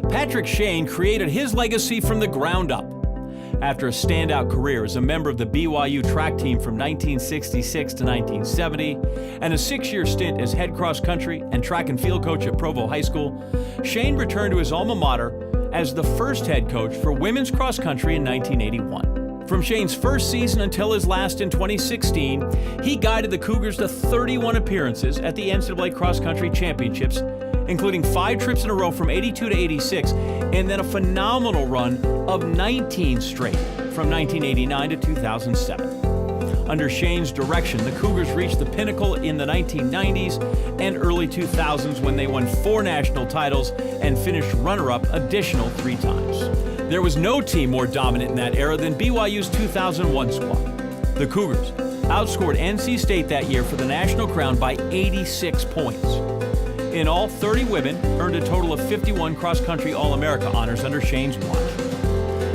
Patrick Shane created his legacy from the ground up. After a standout career as a member of the BYU track team from 1966 to 1970, and a 6-year stint as head cross country and track and field coach at Provo High School, Shane returned to his alma mater as the first head coach for women's cross country in 1981. From Shane's first season until his last in 2016, he guided the Cougars to 31 appearances at the NCAA Cross Country Championships, including 5 trips in a row from 82 to 86, and then a phenomenal run of 19 straight from 1989 to 2007. Under Shane's direction, the Cougars reached the pinnacle in the 1990s and early 2000s when they won 4 national titles and finished runner-up additional 3 times. There was no team more dominant in that era than BYU's 2001 squad. The Cougars outscored NC State that year for the national crown by 86 points. In all, 30 women earned a total of 51 cross-country All-America honors under Shane's watch.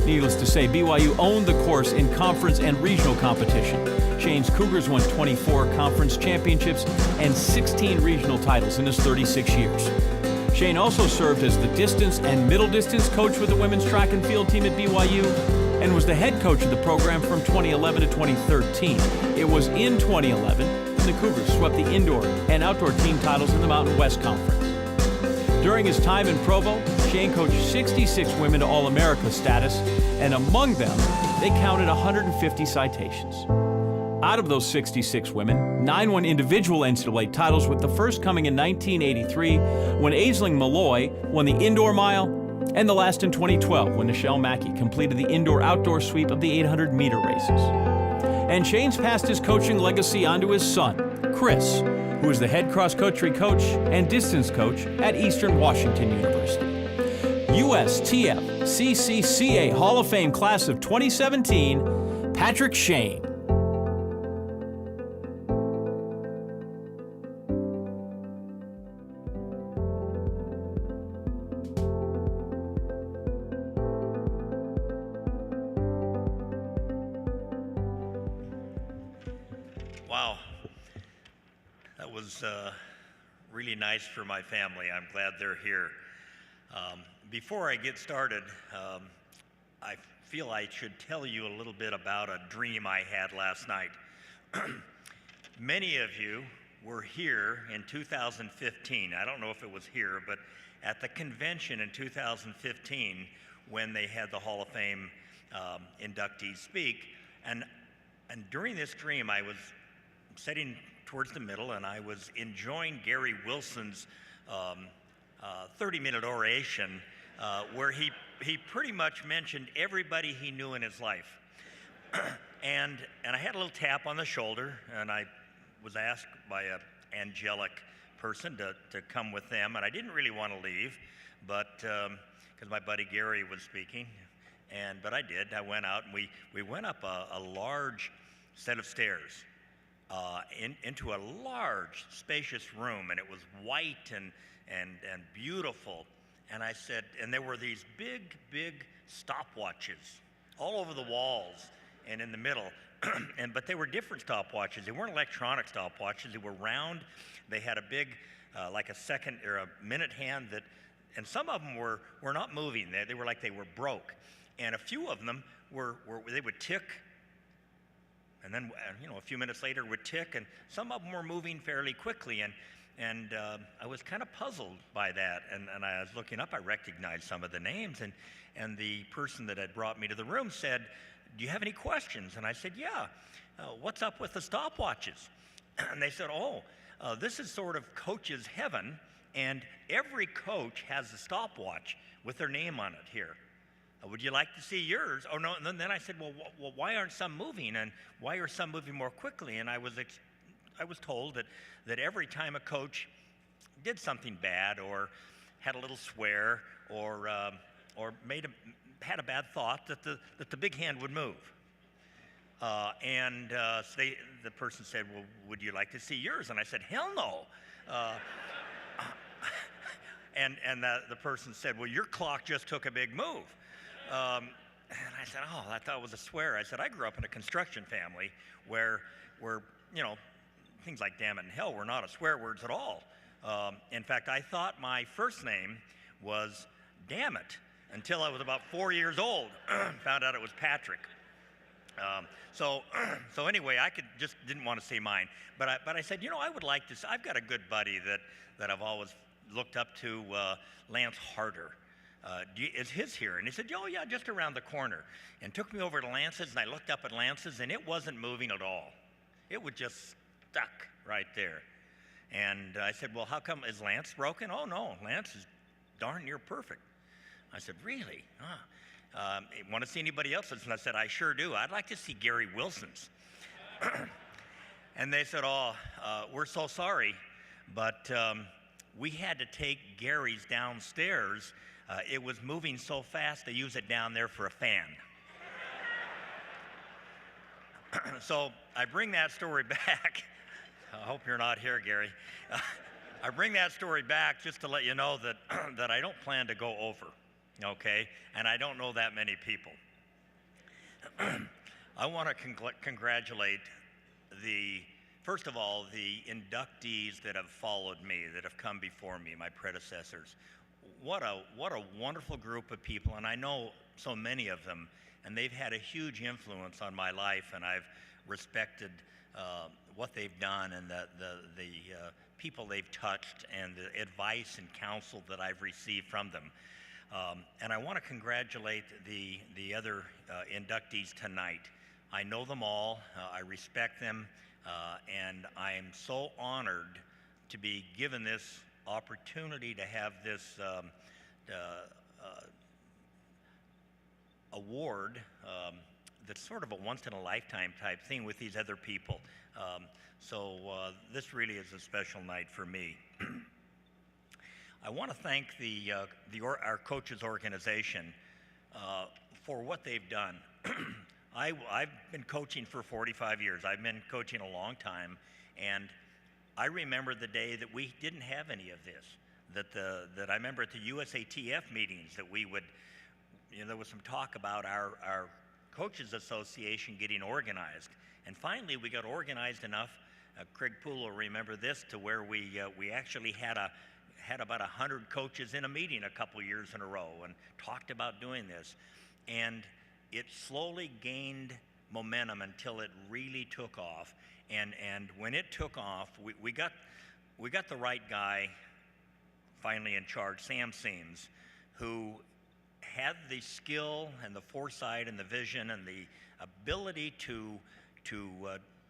Needless to say, BYU owned the course in conference and regional competition. Shane's Cougars won 24 conference championships and 16 regional titles in his 36 years. Shane also served as the distance and middle distance coach with the women's track and field team at BYU and was the head coach of the program from 2011 to 2013. It was in 2011 the Cougars swept the indoor and outdoor team titles in the Mountain West Conference. During his time in Provo, Shane coached 66 women to All-America status, and among them, they counted 150 citations. Out of those 66 women, 9 won individual NCAA titles, with the first coming in 1983 when Aisling Malloy won the indoor mile, and the last in 2012 when Nichelle Mackey completed the indoor-outdoor sweep of the 800-meter races. And Shane's passed his coaching legacy on to his son, Chris, who is the head cross-country coach and distance coach at Eastern Washington University. USTFCCCA Hall of Fame class of 2017, Patrick Shane. Wow, that was really nice for my family. I'm glad they're here. Before I get started, I feel I should tell you a little bit about a dream I had last night. Many of you were here in 2015. I don't know if it was here, but at the convention in 2015 when they had the Hall of Fame inductees speak. And during this dream, I was sitting towards the middle, and I was enjoying Gary Wilson's 30-minute oration where he pretty much mentioned everybody he knew in his life. and I had a little tap on the shoulder, and I was asked by an angelic person to come with them, and I didn't really want to leave, but because my buddy Gary was speaking, but I did. I went out, and we went up a large set of stairs into a large, spacious room, and it was white and beautiful. And I said, and there were these big stopwatches all over the walls and in the middle. But they were different stopwatches. They weren't electronic stopwatches. They were round. They had a big, like a second or a minute hand and some of them were not moving. They were like they were broke. And a few of them they would tick. And then, a few minutes later would tick, and some of them were moving fairly quickly, and I was kind of puzzled by that. And I was looking up, I recognized some of the names, and the person that had brought me to the room said, "Do you have any questions?" And I said, "Yeah. What's up with the stopwatches?" And they said, this is sort of coach's heaven, and every coach has a stopwatch with their name on it here. Would you like to see yours? Oh, no. And then I said, well, why aren't some moving? And why are some moving more quickly? And I was told that every time a coach did something bad or had a little swear or had a bad thought, that the big hand would move. So the person said, well, would you like to see yours? And I said, hell no. And the person said, well, your clock just took a big move. And I said, I thought it was a swear. I said, I grew up in a construction family where things like damn it and hell were not a swear words at all. In fact, I thought my first name was damn it, until I was about 4 years old, found out it was Patrick. So anyway, I didn't want to say mine, but I said, you know, I would like to. I've got a good buddy that I've always looked up to, Lance Harder. Is his here? And he said, oh yeah, just around the corner. And took me over to Lance's, and I looked up at Lance's, and it wasn't moving at all. It was just stuck right there. And I said, well, how come, is Lance broken? Oh no, Lance is darn near perfect. I said, really? Want to see anybody else's? And I said, I sure do. I'd like to see Gary Wilson's. And they said, oh, we're so sorry, but we had to take Gary's downstairs. It was moving so fast, they use it down there for a fan. So I bring that story back. I hope you're not here, Gary. I bring that story back just to let you know that, that I don't plan to go over, okay? And I don't know that many people. I want to congratulate first of all, the inductees that have followed me, that have come before me, my predecessors. What a wonderful group of people, and I know so many of them, and they've had a huge influence on my life, and I've respected what they've done and the people they've touched and the advice and counsel that I've received from them. And I want to congratulate the other inductees tonight. I know them all, I respect them, and I am so honored to be given this opportunity to have this award that's sort of a once-in-a-lifetime type thing with these other people. So this really is a special night for me. I want to thank our coaches organization for what they've done. I've been coaching for 45 years. I've been coaching a long time, and I remember the day that we didn't have any of this. That I remember at the USATF meetings that we would, there was some talk about our coaches association getting organized, and finally we got organized enough. Craig Poole will remember this, to where we actually had about 100 coaches in a meeting a couple years in a row and talked about doing this, and it slowly gained momentum until it really took off. And when it took off, we got the right guy finally in charge, Sam Seams, who had the skill and the foresight and the vision and the ability to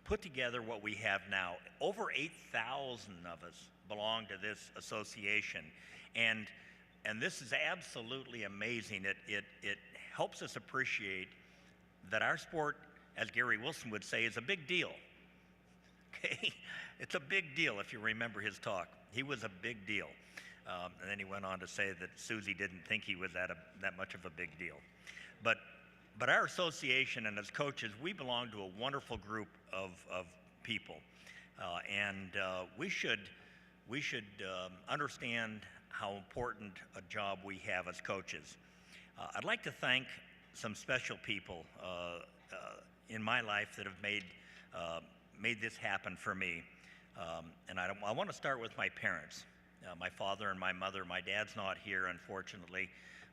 put together what we have now. Over 8,000 of us belong to this association, and this is absolutely amazing. It helps us appreciate that our sport, as Gary Wilson would say, is a big deal. Okay, it's a big deal. If you remember his talk, he was a big deal. And then he went on to say that Susie didn't think he was that much of a big deal. But our association and as coaches, we belong to a wonderful group of people, and we should understand how important a job we have as coaches. I'd like to thank some special people in my life that have made this happen for me, and I want to start with my parents. My father and my mother. My dad's not here, unfortunately.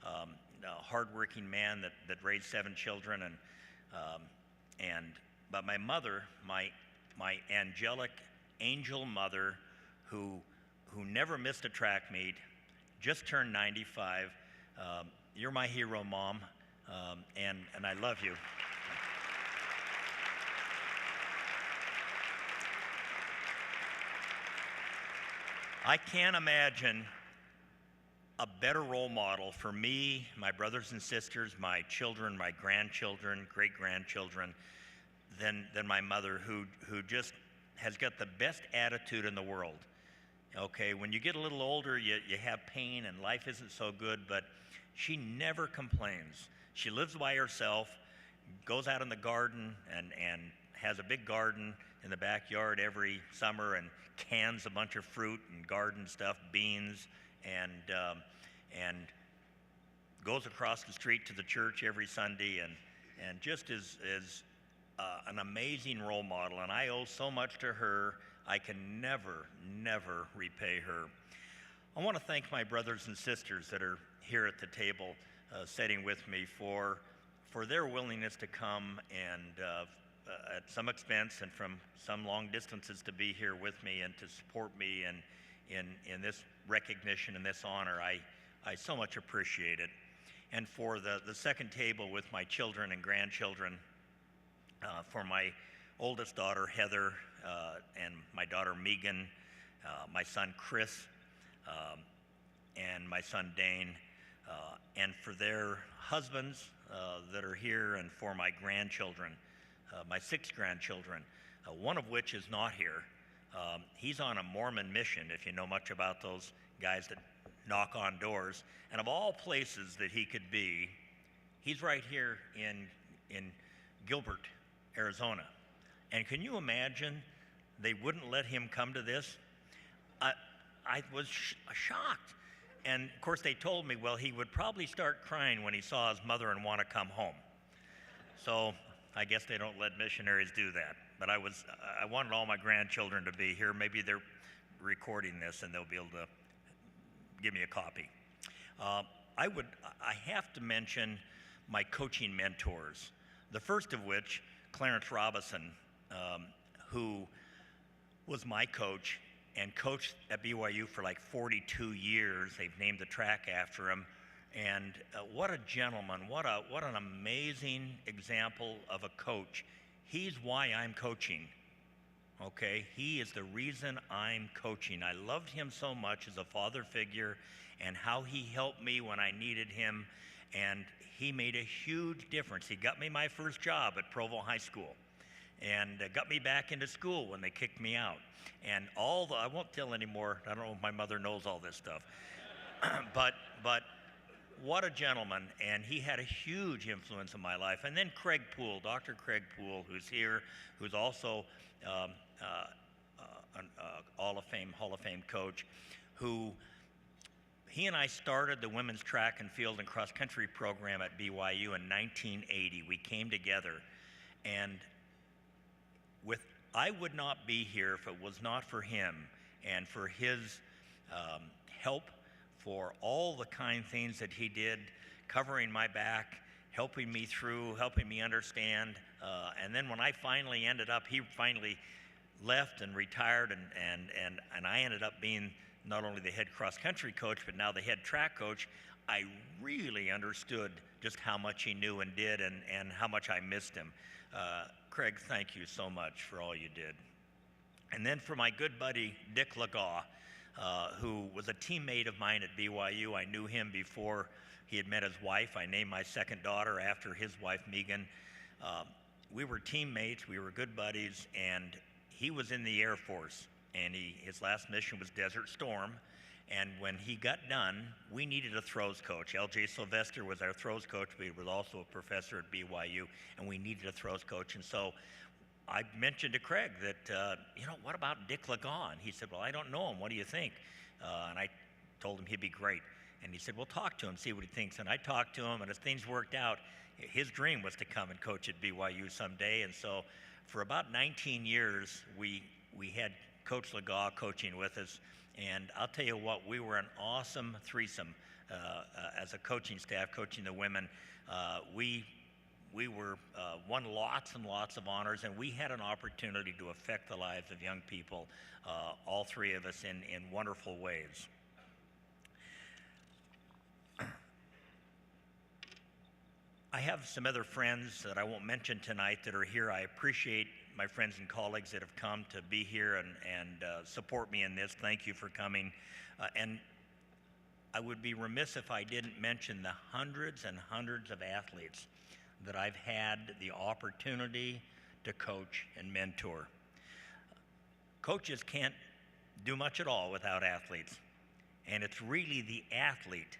A hardworking man that raised 7 children, but my mother, my angelic angel mother, who never missed a track meet, just turned 95. You're my hero, Mom, and I love you. I can't imagine a better role model for me, my brothers and sisters, my children, my grandchildren, great-grandchildren, than my mother, who just has got the best attitude in the world. Okay, when you get a little older, you have pain and life isn't so good, but she never complains. She lives by herself, goes out in the garden and has a big garden in the backyard every summer and cans a bunch of fruit and garden stuff, beans, and goes across the street to the church every Sunday, and just is an amazing role model. And I owe so much to her. I can never repay her. I want to thank my brothers and sisters that are here at the table sitting with me for their willingness to come and at some expense and from some long distances to be here with me and to support me in this recognition and this honor. I so much appreciate it. And for the second table with my children and grandchildren, for my oldest daughter, Heather, and my daughter, Megan, my son, Chris, and my son, Dane, and for their husbands that are here, and for my grandchildren, my 6 grandchildren, one of which is not here. He's on a Mormon mission, if you know much about those guys that knock on doors. And of all places that he could be, he's right here in Gilbert, Arizona. And can you imagine they wouldn't let him come to this? I was shocked. And of course they told me, well, he would probably start crying when he saw his mother and want to come home. So I guess they don't let missionaries do that. But I wanted all my grandchildren to be here. Maybe they're recording this and they'll be able to give me a copy. I have to mention my coaching mentors. The first of which, Clarence Robinson, who was my coach and coached at BYU for like 42 years. They've named the track after him. And what a gentleman, what an amazing example of a coach. He's why I'm coaching, okay? He is the reason I'm coaching. I loved him so much as a father figure and how he helped me when I needed him. And he made a huge difference. He got me my first job at Provo High School and got me back into school when they kicked me out. And I won't tell anymore, I don't know if my mother knows all this stuff, but what a gentleman, and he had a huge influence in my life. And then Craig Poole, Dr. Craig Poole, who's here, who's also an Hall of Fame coach, he and I started the women's track and field and cross country program at BYU in 1980. We came together, and I would not be here if it was not for him and for his help, for all the kind things that he did, covering my back, helping me through, helping me understand. And then when I finally ended up, he finally left and retired, and I ended up being not only the head cross-country coach, but now the head track coach. I really understood just how much he knew and did, and how much I missed him. Craig, thank you so much for all you did. And then for my good buddy, Dick Legaw, who was a teammate of mine at BYU. I knew him before he had met his wife. I named my second daughter after his wife, Megan. We were teammates, we were good buddies, and he was in the Air Force, and his last mission was Desert Storm. And when he got done, we needed a throws coach. L.J. Sylvester was our throws coach, but he was also a professor at BYU, and we needed a throws coach. And so I mentioned to Craig that, what about Dick Legaw? And he said, well, I don't know him. What do you think? And I told him he'd be great. And he said, well, talk to him, see what he thinks. And I talked to him, and as things worked out, his dream was to come and coach at BYU someday. And so for about 19 years, we had Coach Legaw coaching with us. And I'll tell you what, we were an awesome threesome as a coaching staff, coaching the women. We won lots and lots of honors, and we had an opportunity to affect the lives of young people, all three of us, in wonderful ways. I have some other friends that I won't mention tonight that are here. I appreciate my friends and colleagues that have come to be here and support me in this. Thank you for coming. And I would be remiss if I didn't mention the hundreds and hundreds of athletes that I've had the opportunity to coach and mentor. Coaches can't do much at all without athletes. And it's really the athlete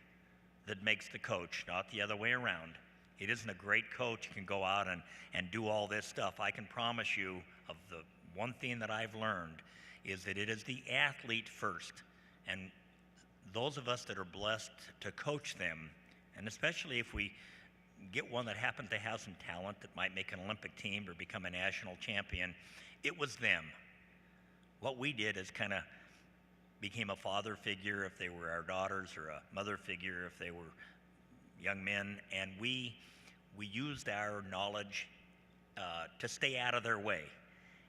that makes the coach, not the other way around. It isn't a great coach who can go out and do all this stuff. I can promise you, of the one thing that I've learned is that it is the athlete first. And those of us that are blessed to coach them, and especially if we get one that happens to have some talent that might make an Olympic team or become a national champion, it was them. What we did is kind of became a father figure if they were our daughters, or a mother figure if they were young men, and we used our knowledge to stay out of their way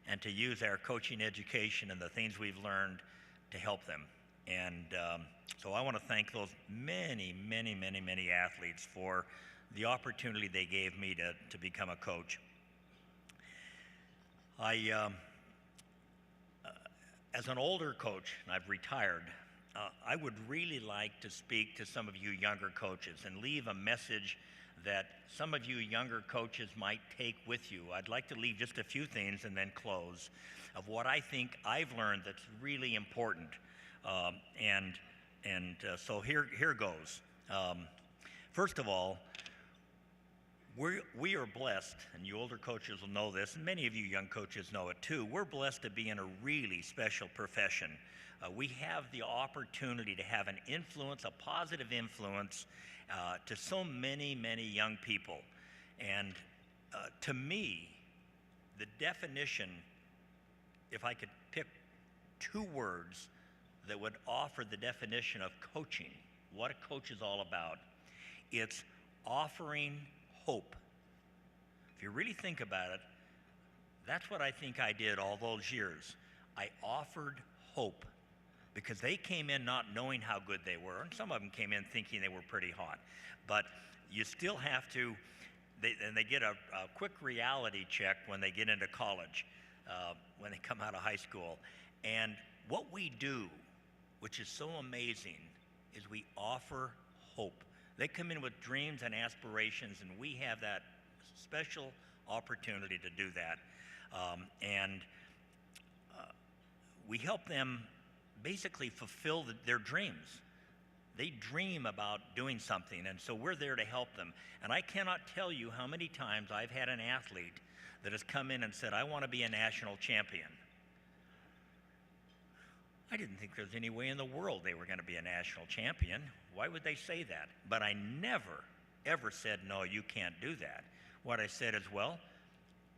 and to use our coaching education and the things we've learned to help them. And so I want to thank those many athletes for the opportunity they gave me to become a coach. As an older coach, and I've retired, I would really like to speak to some of you younger coaches and leave a message that some of you younger coaches might take with you. I'd like to leave just a few things and then close of what I think I've learned that's really important. So here goes. First of all, we are blessed, and you older coaches will know this, and many of you young coaches know it too. We're blessed to be in a really special profession. We have the opportunity to have an influence, a positive influence, to so many young people. And to me, the definition, if I could pick two words that would offer the definition of coaching, what a coach is all about, it's offering hope. If you really think about it, that's what I think I did all those years. I offered hope, because they came in not knowing how good they were, and some of them came in thinking they were pretty hot. But you still have to, and they get a quick reality check when they get into college, when they come out of high school. And what we do, which is so amazing, is we offer hope. They come in with dreams and aspirations, and we have that special opportunity to do that. We help them basically fulfill their dreams. They dream about doing something, and so we're there to help them. And I cannot tell you how many times I've had an athlete that has come in and said, I want to be a national champion. I didn't think there's any way in the world they were going to be a national champion. Why would they say that? But I never, ever said, no, you can't do that. What I said is, well,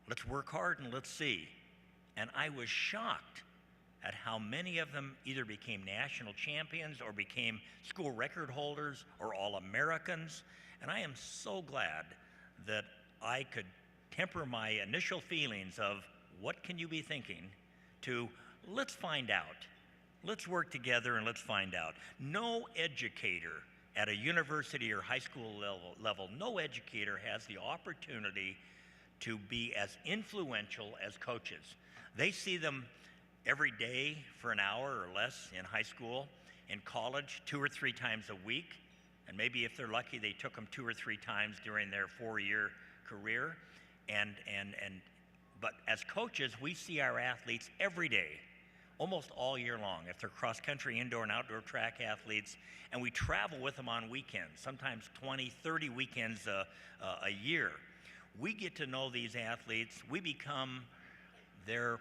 let's work hard and let's see. And I was shocked at how many of them either became national champions or became school record holders or All-Americans. And I am so glad that I could temper my initial feelings of what can you be thinking to let's find out. Let's work together and let's find out. No educator at a university or high school level, no educator has the opportunity to be as influential as coaches. They see them every day for an hour or less in high school, in college 2 or 3 times a week, and maybe if they're lucky they took them 2 or 3 times during their 4-year career. But as coaches, we see our athletes every day, almost all year long, if they're cross-country, indoor and outdoor track athletes, and we travel with them on weekends, sometimes 20, 30 weekends a year. We get to know these athletes. We become their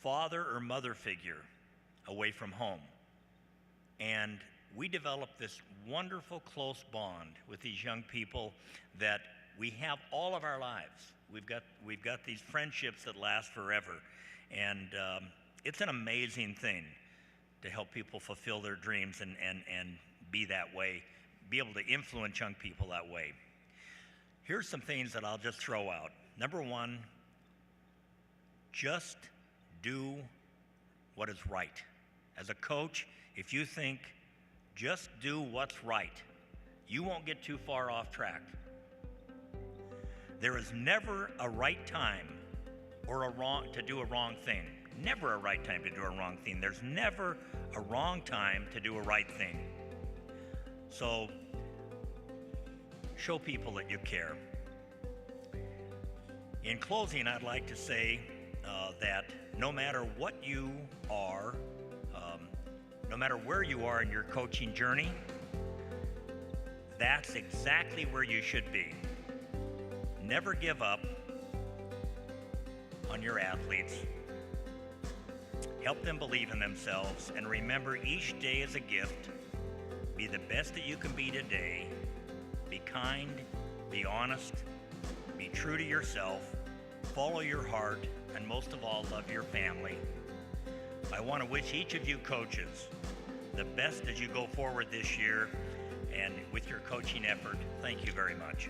father or mother figure away from home. And we develop this wonderful close bond with these young people that we have all of our lives. We've got these friendships that last forever. And it's an amazing thing to help people fulfill their dreams and be that way, be able to influence young people that way. Here's some things that I'll just throw out. Number one, just do what is right. As a coach, if you think just do what's right, you won't get too far off track. There is never a right time to do a wrong thing. Never a right time to do a wrong thing. There's never a wrong time to do a right thing. So show people that you care. In closing, I'd like to say that no matter what you are, no matter where you are in your coaching journey, that's exactly where you should be. Never give up on your athletes. Help them believe in themselves, and remember each day is a gift. Be the best that you can be today. Be kind, be honest, be true to yourself, follow your heart, and most of all, love your family. I want to wish each of you coaches the best as you go forward this year and with your coaching effort. Thank you very much.